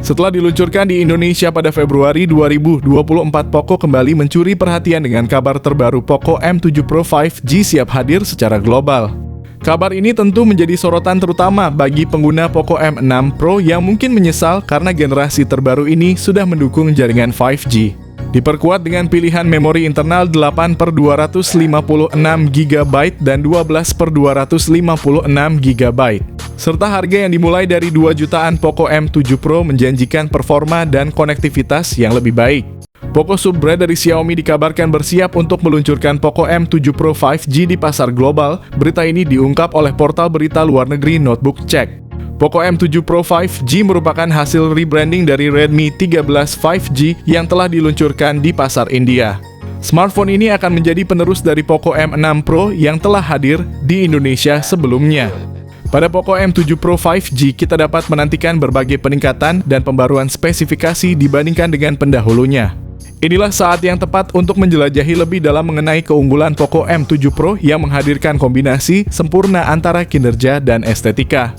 Setelah diluncurkan di Indonesia pada Februari 2024, Poco kembali mencuri perhatian dengan kabar terbaru Poco M7 Pro 5G siap hadir secara global. Kabar ini tentu menjadi sorotan terutama bagi pengguna Poco M6 Pro yang mungkin menyesal karena generasi terbaru ini sudah mendukung jaringan 5G. Diperkuat dengan pilihan memori internal 8/256 GB dan 12/256 GB. Serta harga yang dimulai dari 2 jutaan, Poco M7 Pro menjanjikan performa dan konektivitas yang lebih baik. Poco sub-brand dari Xiaomi dikabarkan bersiap untuk meluncurkan Poco M7 Pro 5G di pasar global. Berita ini diungkap oleh portal berita luar negeri Notebook Check. Poco M7 Pro 5G merupakan hasil rebranding dari Redmi 13 5G yang telah diluncurkan di pasar India. Smartphone ini akan menjadi penerus dari Poco M6 Pro yang telah hadir di Indonesia sebelumnya. Pada Poco M7 Pro 5G, kita dapat menantikan berbagai peningkatan dan pembaruan spesifikasi dibandingkan dengan pendahulunya. Inilah saat yang tepat untuk menjelajahi lebih dalam mengenai keunggulan Poco M7 Pro yang menghadirkan kombinasi sempurna antara kinerja dan estetika.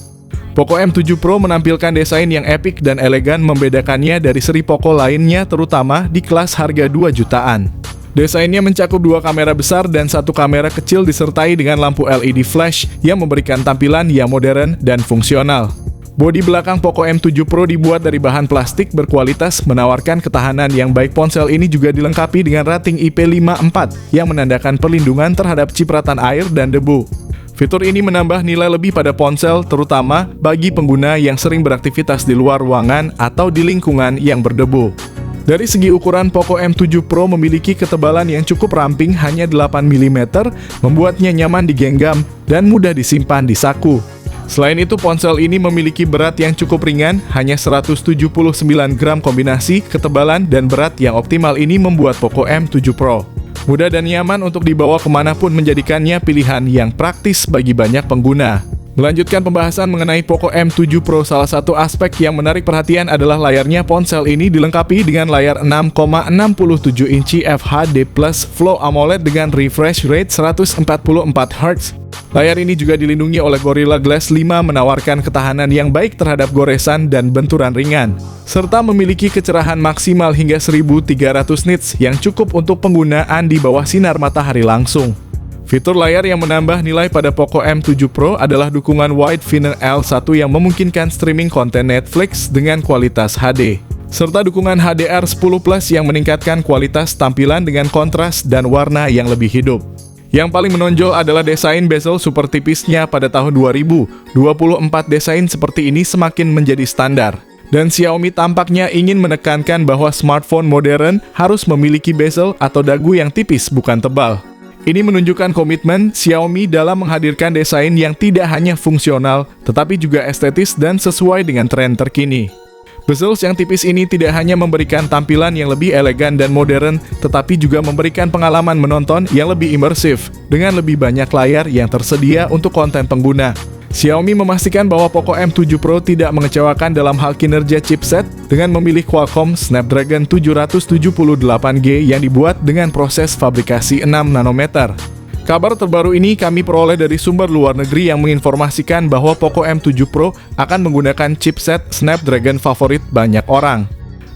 Poco M7 Pro menampilkan desain yang epik dan elegan membedakannya dari seri Poco lainnya, terutama di kelas harga 2 jutaan. Desainnya mencakup 2 kamera besar dan 1 kamera kecil disertai dengan lampu LED flash yang memberikan tampilan yang modern dan fungsional. Bodi belakang Poco M7 Pro dibuat dari bahan plastik berkualitas menawarkan ketahanan yang baik. Ponsel ini juga dilengkapi dengan rating IP54 yang menandakan perlindungan terhadap cipratan air dan debu. Fitur ini menambah nilai lebih pada ponsel, terutama bagi pengguna yang sering beraktivitas di luar ruangan atau di lingkungan yang berdebu. Dari segi ukuran, Poco M7 Pro memiliki ketebalan yang cukup ramping, hanya 8 mm, membuatnya nyaman digenggam dan mudah disimpan di saku. Selain itu, ponsel ini memiliki berat yang cukup ringan, hanya 179 gram. Kombinasi ketebalan dan berat yang optimal ini membuat Poco M7 Pro mudah dan nyaman untuk dibawa kemanapun, menjadikannya pilihan yang praktis bagi banyak pengguna. Melanjutkan pembahasan mengenai Poco M7 Pro, salah satu aspek yang menarik perhatian adalah layarnya. Ponsel ini dilengkapi dengan layar 6,67 inci FHD Plus Flow AMOLED dengan refresh rate 144 Hz. Layar ini juga dilindungi oleh Gorilla Glass 5, menawarkan ketahanan yang baik terhadap goresan dan benturan ringan, serta memiliki kecerahan maksimal hingga 1300 nits yang cukup untuk penggunaan di bawah sinar matahari langsung. Fitur layar yang menambah nilai pada Poco M7 Pro adalah dukungan Wide Finder L1 yang memungkinkan streaming konten Netflix dengan kualitas HD, serta dukungan HDR10+ yang meningkatkan kualitas tampilan dengan kontras dan warna yang lebih hidup. Yang paling menonjol adalah desain bezel super tipisnya. Pada tahun 2024, desain seperti ini semakin menjadi standar, dan Xiaomi tampaknya ingin menekankan bahwa smartphone modern harus memiliki bezel atau dagu yang tipis, bukan tebal. Ini menunjukkan komitmen Xiaomi dalam menghadirkan desain yang tidak hanya fungsional, tetapi juga estetis dan sesuai dengan tren terkini. Bezels yang tipis ini tidak hanya memberikan tampilan yang lebih elegan dan modern, tetapi juga memberikan pengalaman menonton yang lebih imersif, dengan lebih banyak layar yang tersedia untuk konten pengguna. Xiaomi memastikan bahwa Poco M7 Pro tidak mengecewakan dalam hal kinerja chipset, dengan memilih Qualcomm Snapdragon 778G yang dibuat dengan proses fabrikasi 6 nanometer. Kabar terbaru ini kami peroleh dari sumber luar negeri yang menginformasikan bahwa Poco M7 Pro akan menggunakan chipset Snapdragon favorit banyak orang.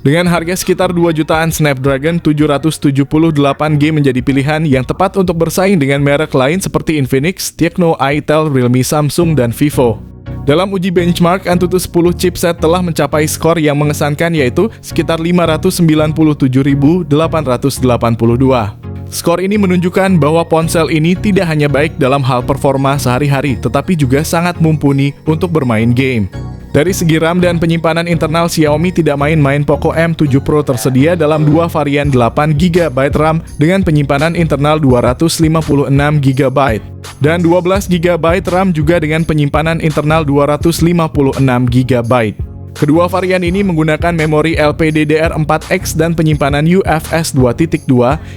Dengan harga sekitar 2 jutaan, Snapdragon 778G menjadi pilihan yang tepat untuk bersaing dengan merek lain seperti Infinix, Tecno, Itel, Realme, Samsung, dan Vivo. Dalam uji benchmark, Antutu 10 chipset telah mencapai skor yang mengesankan, yaitu sekitar 597.882. Skor ini menunjukkan bahwa ponsel ini tidak hanya baik dalam hal performa sehari-hari, tetapi juga sangat mumpuni untuk bermain game. Dari segi RAM dan penyimpanan internal, Xiaomi tidak main-main. Poco M7 Pro tersedia dalam 2 varian 8GB RAM dengan penyimpanan internal 256GB dan 12GB RAM juga dengan penyimpanan internal 256GB. Kedua varian ini menggunakan memori LPDDR4X dan penyimpanan UFS 2.2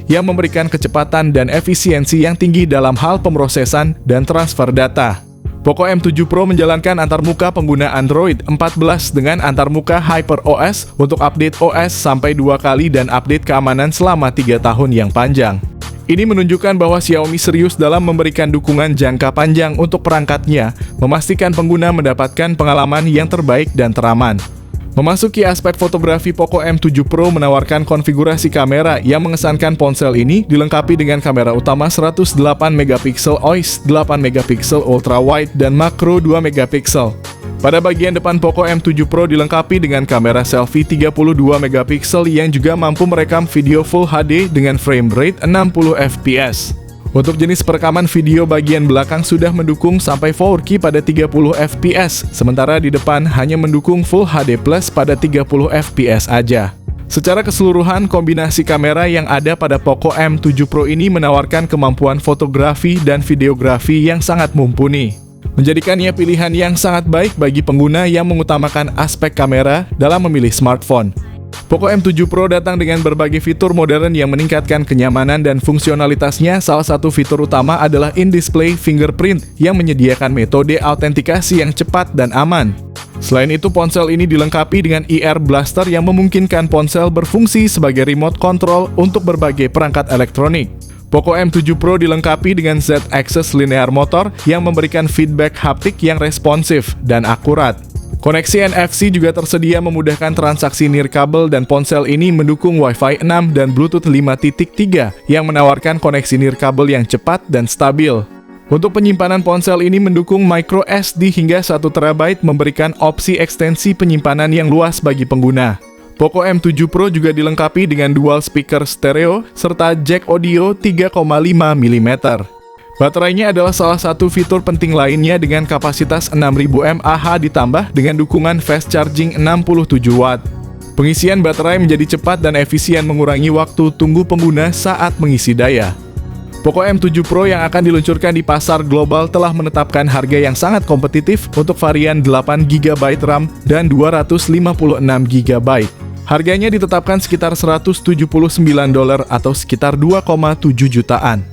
yang memberikan kecepatan dan efisiensi yang tinggi dalam hal pemrosesan dan transfer data. Poco M7 Pro menjalankan antarmuka pengguna Android 14 dengan antarmuka HyperOS untuk update OS sampai 2 kali dan update keamanan selama 3 tahun yang panjang. Ini menunjukkan bahwa Xiaomi serius dalam memberikan dukungan jangka panjang untuk perangkatnya, memastikan pengguna mendapatkan pengalaman yang terbaik dan teraman. Memasuki aspek fotografi, Poco M7 Pro menawarkan konfigurasi kamera yang mengesankan. Ponsel ini dilengkapi dengan kamera utama 108 megapiksel OIS, 8 megapiksel ultra wide, dan makro 2 megapiksel. Pada bagian depan, Poco M7 Pro dilengkapi dengan kamera selfie 32 megapiksel yang juga mampu merekam video Full HD dengan frame rate 60 fps. Untuk jenis perekaman video, bagian belakang sudah mendukung sampai 4K pada 30 fps, sementara di depan hanya mendukung Full HD Plus pada 30 fps aja. Secara keseluruhan, kombinasi kamera yang ada pada Poco M7 Pro ini menawarkan kemampuan fotografi dan videografi yang sangat mumpuni, menjadikannya pilihan yang sangat baik bagi pengguna yang mengutamakan aspek kamera dalam memilih smartphone. Poco M7 Pro datang dengan berbagai fitur modern yang meningkatkan kenyamanan dan fungsionalitasnya. Salah satu fitur utama adalah in-display fingerprint yang menyediakan metode autentikasi yang cepat dan aman. Selain itu, ponsel ini dilengkapi dengan IR Blaster yang memungkinkan ponsel berfungsi sebagai remote control untuk berbagai perangkat elektronik. Poco M7 Pro dilengkapi dengan Z-Axis linear motor yang memberikan feedback haptik yang responsif dan akurat. Koneksi NFC juga tersedia memudahkan transaksi nirkabel, dan ponsel ini mendukung Wi-Fi 6 dan Bluetooth 5.3 yang menawarkan koneksi nirkabel yang cepat dan stabil. Untuk penyimpanan, ponsel ini mendukung micro SD hingga 1 TB, memberikan opsi ekstensi penyimpanan yang luas bagi pengguna. Poco M7 Pro juga dilengkapi dengan dual speaker stereo serta jack audio 3,5 mm. Baterainya adalah salah satu fitur penting lainnya dengan kapasitas 6000 mAh ditambah dengan dukungan fast charging 67 Watt. Pengisian baterai menjadi cepat dan efisien, mengurangi waktu tunggu pengguna saat mengisi daya. Poco M7 Pro yang akan diluncurkan di pasar global telah menetapkan harga yang sangat kompetitif untuk varian 8GB RAM dan 256GB. Harganya ditetapkan sekitar $179 atau sekitar 2,7 jutaan.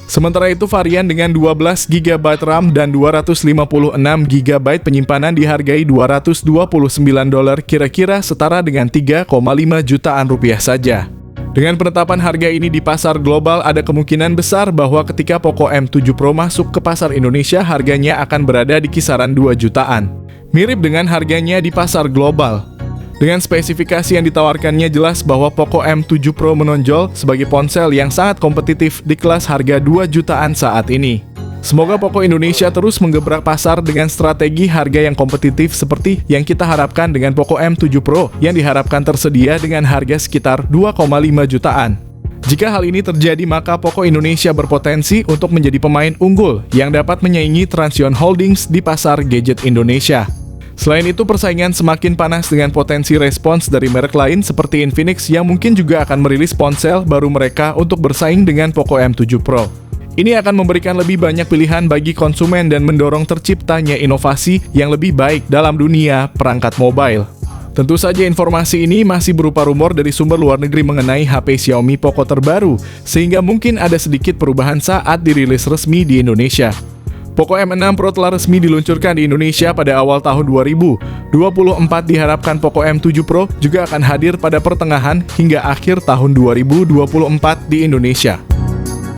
Sementara itu, varian dengan 12GB RAM dan 256GB penyimpanan dihargai $229, kira-kira setara dengan 3,5 jutaan rupiah saja. Dengan penetapan harga ini di pasar global, ada kemungkinan besar bahwa ketika Poco M7 Pro masuk ke pasar Indonesia, harganya akan berada di kisaran 2 jutaan. Mirip dengan harganya di pasar global. Dengan spesifikasi yang ditawarkannya, jelas bahwa Poco M7 Pro menonjol sebagai ponsel yang sangat kompetitif di kelas harga 2 jutaan saat ini. Semoga Poco Indonesia terus menggebrak pasar dengan strategi harga yang kompetitif seperti yang kita harapkan dengan Poco M7 Pro yang diharapkan tersedia dengan harga sekitar 2,5 jutaan. Jika hal ini terjadi, maka Poco Indonesia berpotensi untuk menjadi pemain unggul yang dapat menyaingi Transsion Holdings di pasar gadget Indonesia. Selain itu, persaingan semakin panas dengan potensi respons dari merek lain seperti Infinix yang mungkin juga akan merilis ponsel baru mereka untuk bersaing dengan Poco M7 Pro. Ini akan memberikan lebih banyak pilihan bagi konsumen dan mendorong terciptanya inovasi yang lebih baik dalam dunia perangkat mobile. Tentu saja informasi ini masih berupa rumor dari sumber luar negeri mengenai HP Xiaomi Poco terbaru, sehingga mungkin ada sedikit perubahan saat dirilis resmi di Indonesia. Poco M6 Pro telah resmi diluncurkan di Indonesia pada awal tahun 2024. Diharapkan Poco M7 Pro juga akan hadir pada pertengahan hingga akhir tahun 2024 di Indonesia.